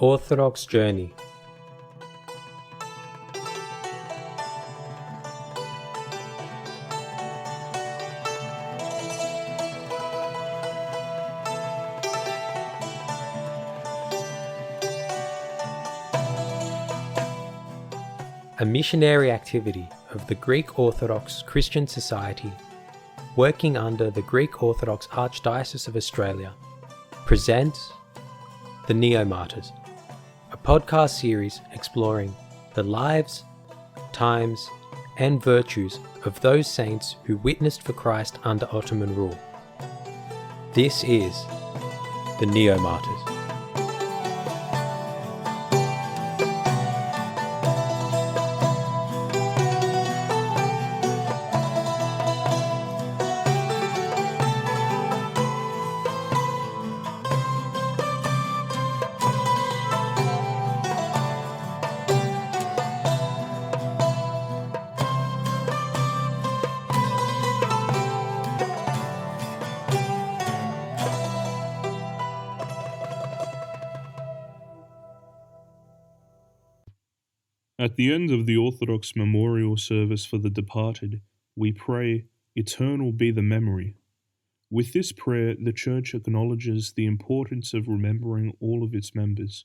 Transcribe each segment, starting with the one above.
Orthodox Journey. A missionary activity of the Greek Orthodox Christian Society, working under the Greek Orthodox Archdiocese of Australia, presents the Neo-Martyrs, a podcast series exploring the lives, times, and virtues of those saints who witnessed for Christ under Ottoman rule. This is the Neo-Martyrs. At the end of the Orthodox memorial service for the departed, we pray, "Eternal be the memory." With this prayer, the Church acknowledges the importance of remembering all of its members.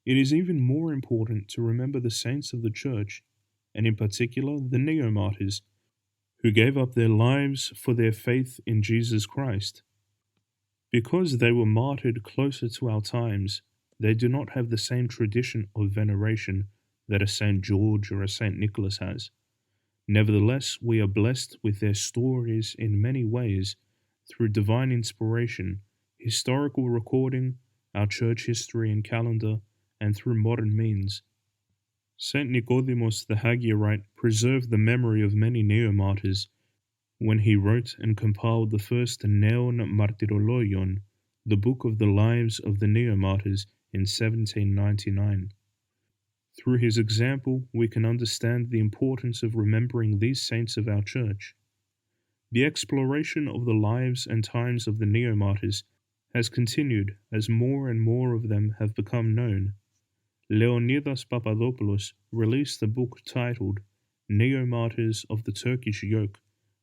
It is even more important to remember the saints of the Church, and in particular the Neo-Martyrs, who gave up their lives for their faith in Jesus Christ. Because they were martyred closer to our times, they do not have the same tradition of veneration that a St. George or a St. Nicholas has. Nevertheless, we are blessed with their stories in many ways through divine inspiration, historical recording, our church history and calendar, and through modern means. St. Nicodemus the Hagiorite preserved the memory of many Neo-Martyrs when he wrote and compiled the first Neo-Martyrologion, the book of the lives of the Neo-Martyrs, in 1799. Through his example, we can understand the importance of remembering these saints of our Church. The exploration of the lives and times of the Neo-Martyrs has continued as more and more of them have become known. Leonidas Papadopoulos released a book titled Neo-Martyrs of the Turkish Yoke,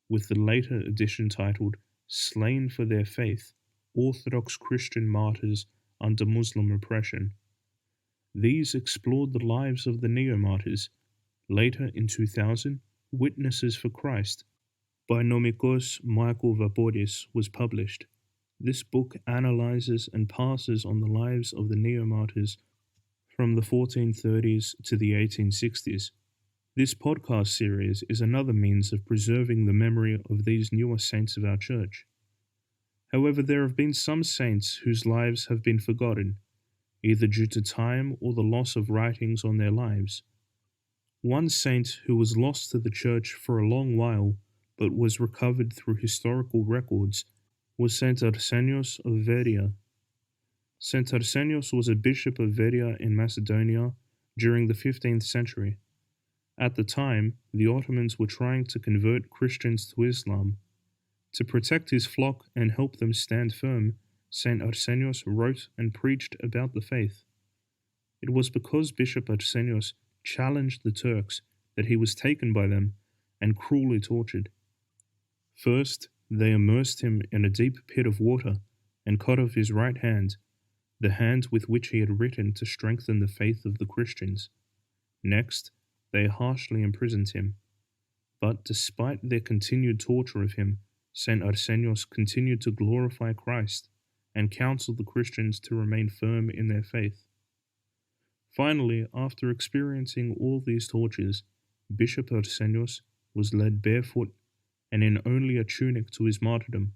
with the later edition titled Slain for Their Faith, Orthodox Christian Martyrs under Muslim Oppression. These explored the lives of the Neo-Martyrs. Later, in 2000, Witnesses for Christ by Nomikos Michael Vaporis was published. This book analyzes and passes on the lives of the Neo-Martyrs from the 1430s to the 1860s. This podcast series is another means of preserving the memory of these newer saints of our Church. However, there have been some saints whose lives have been forgotten, either due to time or the loss of writings on their lives. One saint who was lost to the Church for a long while, but was recovered through historical records, was St. Arsenios of Vedia. St. Arsenios was a bishop of Vedia in Macedonia during the 15th century. At the time, the Ottomans were trying to convert Christians to Islam. To protect his flock and help them stand firm, St. Arsenios wrote and preached about the faith. It was because Bishop Arsenios challenged the Turks that he was taken by them and cruelly tortured. First, they immersed him in a deep pit of water and cut off his right hand, the hand with which he had written to strengthen the faith of the Christians. Next, they harshly imprisoned him. But despite their continued torture of him, St. Arsenios continued to glorify Christ and counseled the Christians to remain firm in their faith. Finally, after experiencing all these tortures, Bishop Arsenios was led barefoot and in only a tunic to his martyrdom.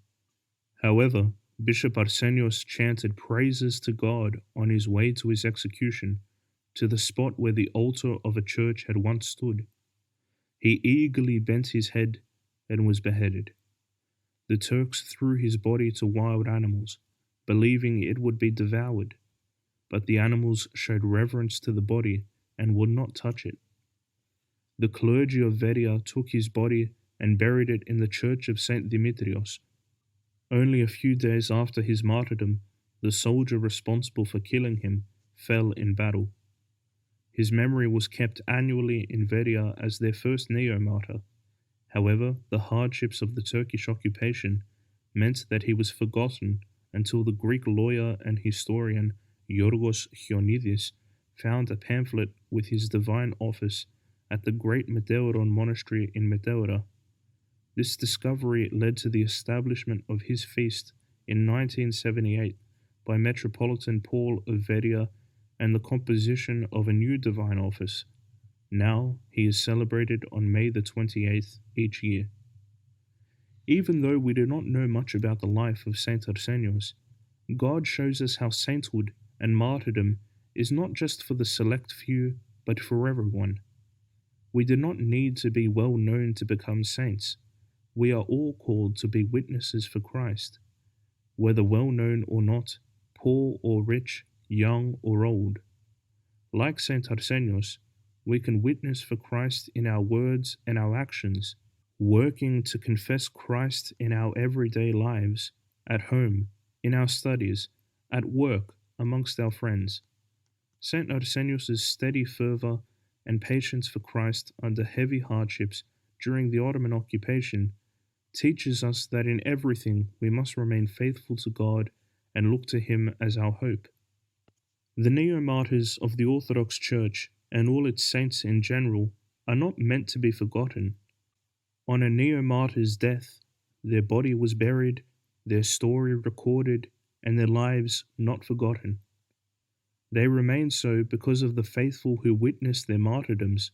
However, Bishop Arsenios chanted praises to God on his way to his execution, to the spot where the altar of a church had once stood. He eagerly bent his head and was beheaded. The Turks threw his body to wild animals, believing it would be devoured, but the animals showed reverence to the body and would not touch it. The clergy of Vedia took his body and buried it in the church of St. Dimitrios. Only a few days after his martyrdom, the soldier responsible for killing him fell in battle. His memory was kept annually in Vedia as their first Neo-Martyr. However, the hardships of the Turkish occupation meant that he was forgotten until the Greek lawyer and historian Yorgos Chionidis found a pamphlet with his divine office at the great Meteuron monastery in Meteora. This discovery led to the establishment of his feast in 1978 by Metropolitan Paul of Vedia and the composition of a new divine office. Now he is celebrated on May the 28th each year. Even though we do not know much about the life of Saint Arsenios, God shows us how sainthood and martyrdom is not just for the select few, but for everyone. We do not need to be well known to become saints. We are all called to be witnesses for Christ. Whether well known or not, poor or rich, young or old. Like Saint Arsenios, we can witness for Christ in our words and our actions, working to confess Christ in our everyday lives, at home, in our studies, at work, amongst our friends. Saint Arsenios' steady fervour and patience for Christ under heavy hardships during the Ottoman occupation teaches us that in everything we must remain faithful to God and look to Him as our hope. The Neo-Martyrs of the Orthodox Church and all its saints in general are not meant to be forgotten. On a Neo-Martyr's death, their body was buried, their story recorded, and their lives not forgotten. They remain so because of the faithful who witnessed their martyrdoms.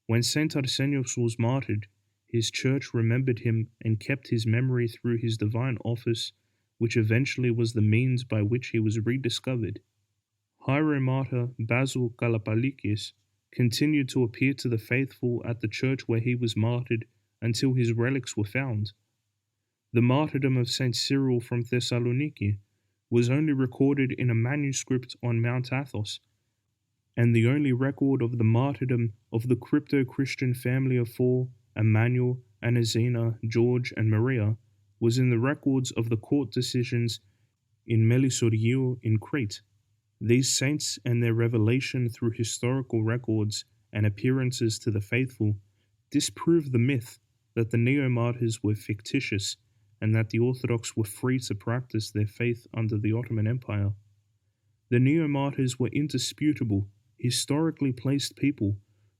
When Saint Arsenios was martyred, his church remembered him and kept his memory through his divine office, which eventually was the means by which he was rediscovered. Hieromartyr Basil Kalapalikis continued to appear to the faithful at the church where he was martyred until his relics were found. The martyrdom of Saint Cyril from Thessaloniki was only recorded in a manuscript on Mount Athos, and the only record of the martyrdom of the crypto-Christian family of four, Emmanuel, Anazina, George, and Maria, was in the records of the court decisions in Melisoriou in Crete. These saints and their revelation through historical records and appearances to the faithful disprove the myth that the Neo-Martyrs were fictitious and that the Orthodox were free to practice their faith under the Ottoman Empire. The Neo-Martyrs were indisputable, historically placed people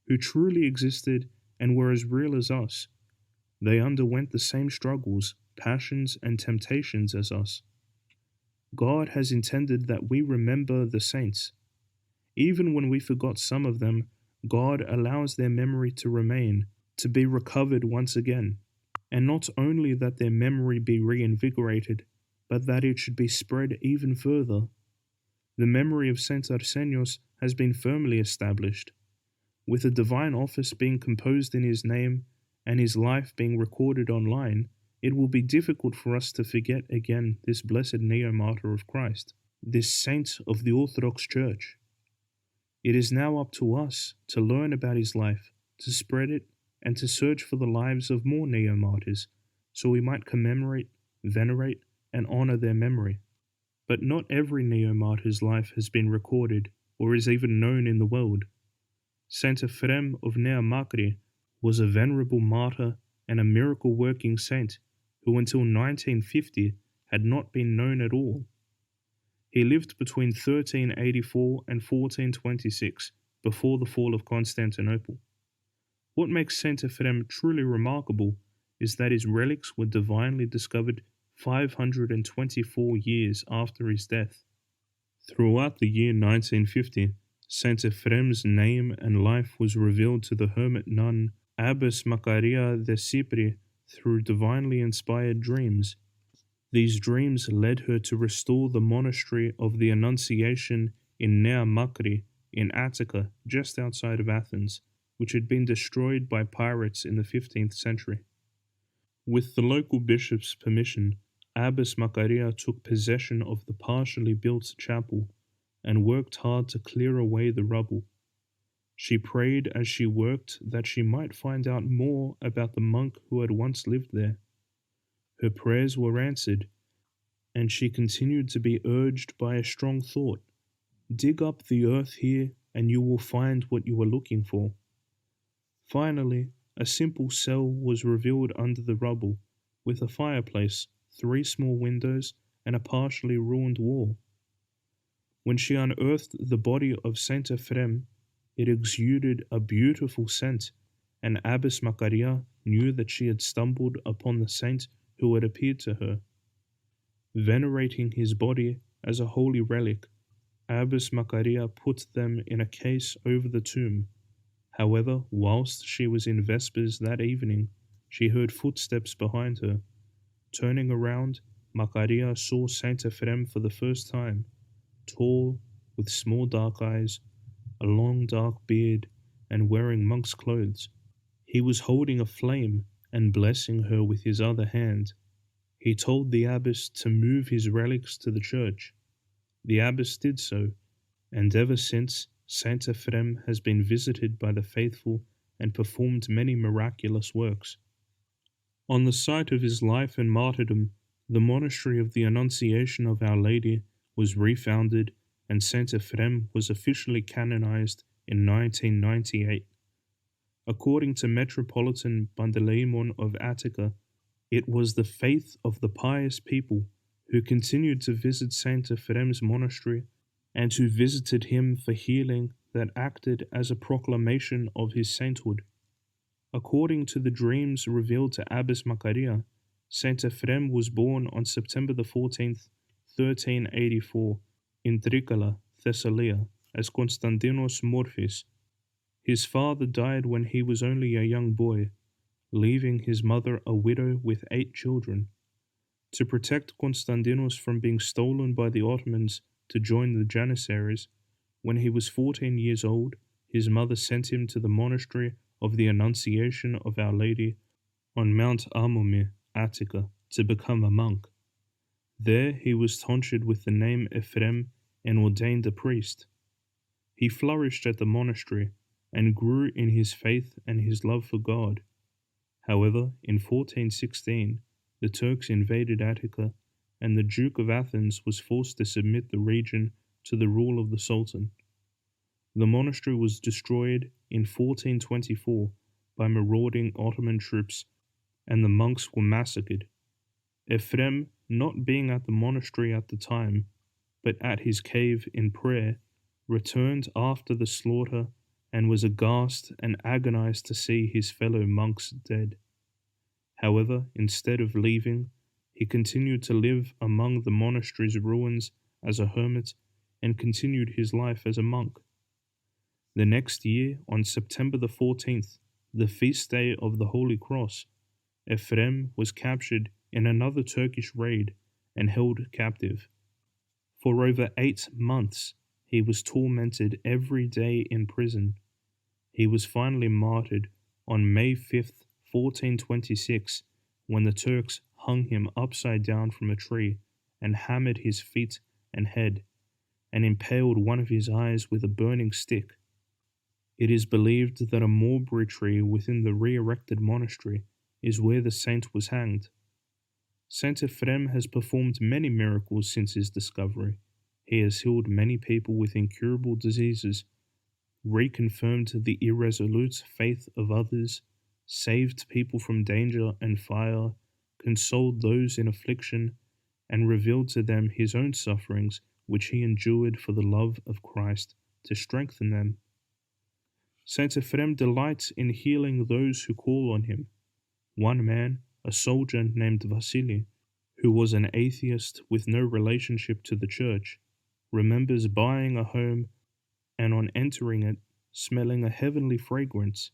who truly existed and were as real as us. They underwent the same struggles, passions, and temptations as us. God has intended that we remember the saints. Even when we forgot some of them, God allows their memory to remain, to be recovered once again. And not only that their memory be reinvigorated, but that it should be spread even further. The memory of Saint Arsenios has been firmly established. With a divine office being composed in his name and his life being recorded online, it will be difficult for us to forget again this blessed Neo-Martyr of Christ, this saint of the Orthodox Church. It is now up to us to learn about his life, to spread it, and to search for the lives of more Neo-Martyrs, so we might commemorate, venerate, and honor their memory. But not every Neo-Martyr's life has been recorded or is even known in the world. Saint Frem of Neomartyrs was a venerable martyr and a miracle-working saint who until 1950 had not been known at all. He lived between 1384 and 1426, before the fall of Constantinople. What makes Saint Frem truly remarkable is that his relics were divinely discovered 524 years after his death. Throughout the year 1950, Saint Frem's name and life was revealed to the hermit nun Abbess Macaria de Cipri through divinely inspired dreams. These dreams led her to restore the monastery of the Annunciation in Neomartyrs in Attica, just outside of Athens, which had been destroyed by pirates in the 15th century. With the local bishop's permission, Abbess Macaria took possession of the partially built chapel and worked hard to clear away the rubble. She prayed as she worked that she might find out more about the monk who had once lived there. Her prayers were answered, and she continued to be urged by a strong thought. Dig up the earth here, and you will find what you are looking for. Finally, a simple cell was revealed under the rubble, with a fireplace, 3 small windows, and a partially ruined wall. When she unearthed the body of Saint Frem, it exuded a beautiful scent, and Abbess Macaria knew that she had stumbled upon the saint who had appeared to her. Venerating his body as a holy relic, Abbess Macaria put them in a case over the tomb. However, whilst she was in Vespers that evening, she heard footsteps behind her. Turning around, Macaria saw Saint Frem for the first time, tall, with small dark eyes, a long dark beard, and wearing monk's clothes. He was holding a flame and blessing her with his other hand. He told the abbess to move his relics to the church. The abbess did so, and ever since Saint Frem has been visited by the faithful and performed many miraculous works. On the site of his life and martyrdom, the monastery of the Annunciation of Our Lady was refounded, and Saint Frem was officially canonized in 1998. According to Metropolitan Panteleimon of Attica, it was the faith of the pious people who continued to visit Saint Frem's monastery and who visited him for healing that acted as a proclamation of his sainthood. According to the dreams revealed to Abbess Macaria, Saint Frem was born on September the 14th, 1384, in Tricala, Thessalia, as Constantinos Morphis. His father died when he was only a young boy, leaving his mother a widow with 8 children. To protect Constantinos from being stolen by the Ottomans to join the Janissaries, when he was 14 years old, his mother sent him to the monastery of the Annunciation of Our Lady on Mount Amomir, Attica, to become a monk. There he was tonsured with the name Ephrem and ordained a priest. He flourished at the monastery and grew in his faith and his love for God. However, in 1416, the Turks invaded Attica, and the Duke of Athens was forced to submit the region to the rule of the Sultan. The monastery was destroyed in 1424 by marauding Ottoman troops, and the monks were massacred. Ephrem, not being at the monastery at the time, but at his cave in prayer, returned after the slaughter and was aghast and agonized to see his fellow monks dead. However, instead of leaving, he continued to live among the monastery's ruins as a hermit and continued his life as a monk. The next year, on September the 14th, the feast day of the Holy Cross, Ephrem was captured in another Turkish raid and held captive. For over 8 months, he was tormented every day in prison. He was finally martyred on May 5th, 1426, when the Turks hung him upside down from a tree and hammered his feet and head, and impaled one of his eyes with a burning stick. It is believed that a mulberry tree within the re-erected monastery is where the saint was hanged. Saint Ephrem has performed many miracles since his discovery. He has healed many people with incurable diseases, reconfirmed the irresolute faith of others, saved people from danger and fire, consoled those in affliction, and revealed to them his own sufferings, which he endured for the love of Christ, to strengthen them. Saint Ephrem delights in healing those who call on him. One man, a soldier named Vasily, who was an atheist with no relationship to the church, remembers buying a home and on entering it, smelling a heavenly fragrance.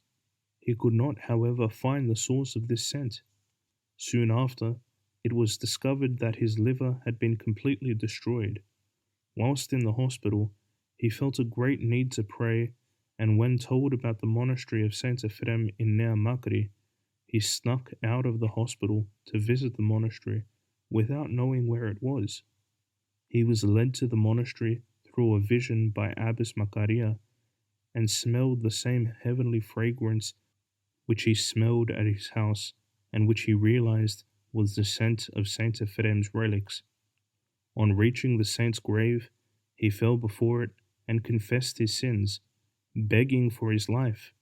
He could not, however, find the source of this scent. Soon after, it was discovered that his liver had been completely destroyed. Whilst in the hospital, he felt a great need to pray, and when told about the monastery of Saint Frem in Neomartyrs, he snuck out of the hospital to visit the monastery without knowing where it was. He was led to the monastery through a vision by Abbess Macaria and smelled the same heavenly fragrance which he smelled at his house and which he realized was the scent of Saint Ephrem's relics. On reaching the saint's grave, he fell before it and confessed his sins, begging for his life.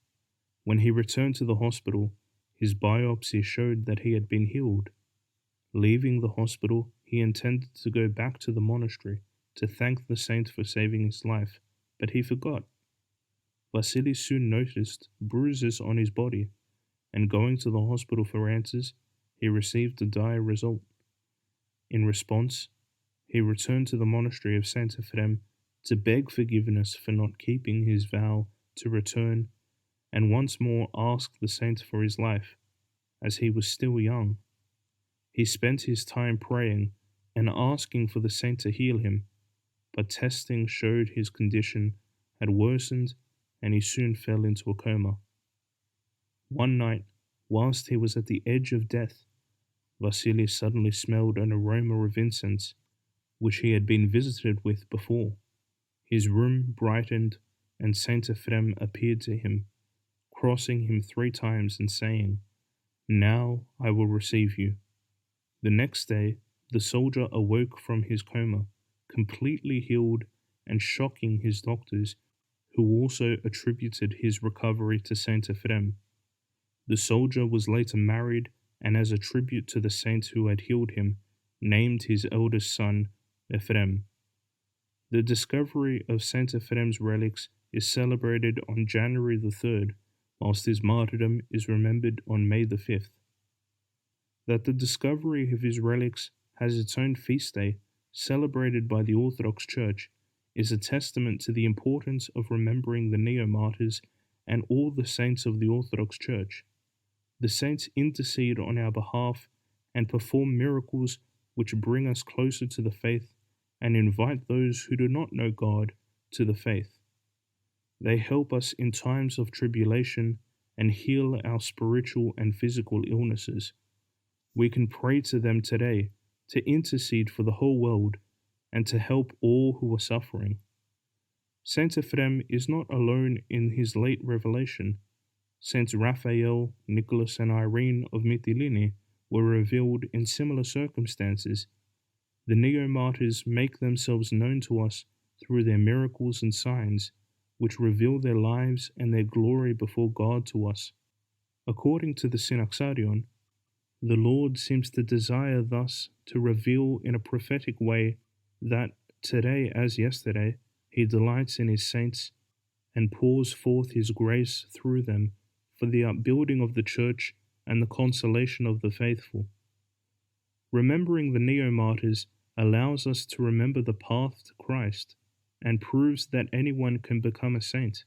When he returned to the hospital, his biopsy showed that he had been healed. Leaving the hospital, he intended to go back to the monastery to thank the saint for saving his life, but he forgot. Vasily soon noticed bruises on his body, and going to the hospital for answers, he received a dire result. In response, he returned to the monastery of Saint Frem to beg forgiveness for not keeping his vow to return, and once more asked the saint for his life, as he was still young. He spent his time praying and asking for the saint to heal him, but testing showed his condition had worsened and he soon fell into a coma. One night, whilst he was at the edge of death, Vasily suddenly smelled an aroma of incense, which he had been visited with before. His room brightened, and Saint Frem appeared to him, crossing him 3 times and saying, "Now I will receive you." The next day, the soldier awoke from his coma, completely healed and shocking his doctors, who also attributed his recovery to Saint Frem. The soldier was later married, and as a tribute to the saint who had healed him, named his eldest son Frem. The discovery of Saint Frem's relics is celebrated on January the 3rd, whilst his martyrdom is remembered on May the 5th. That the discovery of his relics has its own feast day, celebrated by the Orthodox Church, is a testament to the importance of remembering the Neo-Martyrs and all the saints of the Orthodox Church. The saints intercede on our behalf and perform miracles which bring us closer to the faith and invite those who do not know God to the faith. They help us in times of tribulation and heal our spiritual and physical illnesses. We can pray to them today to intercede for the whole world and to help all who are suffering. Saint Frem is not alone in his late revelation. Saints Raphael, Nicholas, and Irene of Mytilene were revealed in similar circumstances. The Neo-Martyrs make themselves known to us through their miracles and signs, which reveal their lives and their glory before God to us. According to the Synaxarion, the Lord seems to desire thus to reveal in a prophetic way that, today as yesterday, he delights in his saints and pours forth his grace through them for the upbuilding of the Church and the consolation of the faithful. Remembering the Neo-Martyrs allows us to remember the path to Christ and proves that anyone can become a saint.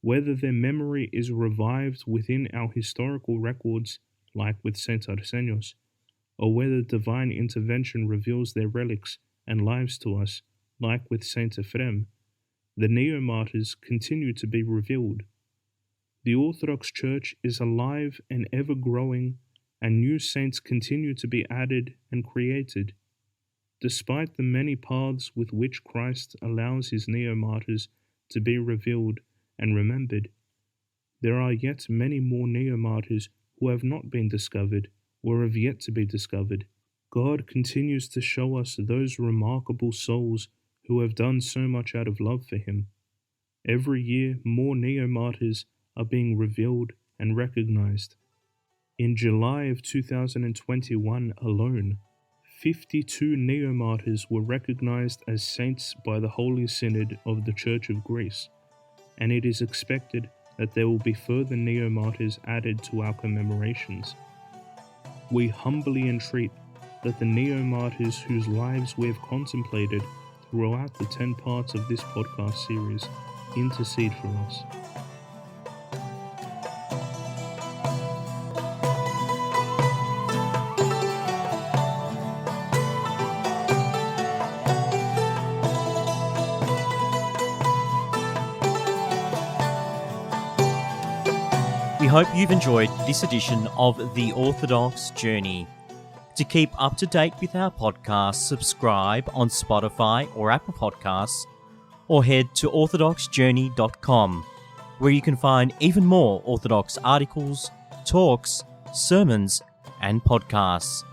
Whether their memory is revived within our historical records, like with Saint Arsenios, or whether divine intervention reveals their relics and lives to us, like with Saint Frem, the Neo-Martyrs continue to be revealed. The Orthodox Church is alive and ever-growing, and new saints continue to be added and created. Despite the many paths with which Christ allows his Neo-Martyrs to be revealed and remembered, there are yet many more Neo-Martyrs who have not been discovered or have yet to be discovered. God continues to show us those remarkable souls who have done so much out of love for him. Every year, more Neo-Martyrs are being revealed and recognized. In July of 2021 alone, 52 Neo-Martyrs were recognized as saints by the Holy Synod of the Church of Greece, and it is expected that there will be further Neo-Martyrs added to our commemorations. We humbly entreat that the Neo-Martyrs whose lives we have contemplated throughout the 10 parts of this podcast series intercede for us. We hope you've enjoyed this edition of the Orthodox Journey. To keep up to date with our podcast, subscribe on Spotify or Apple Podcasts, or head to orthodoxjourney.com, where you can find even more Orthodox articles, talks, sermons, and podcasts.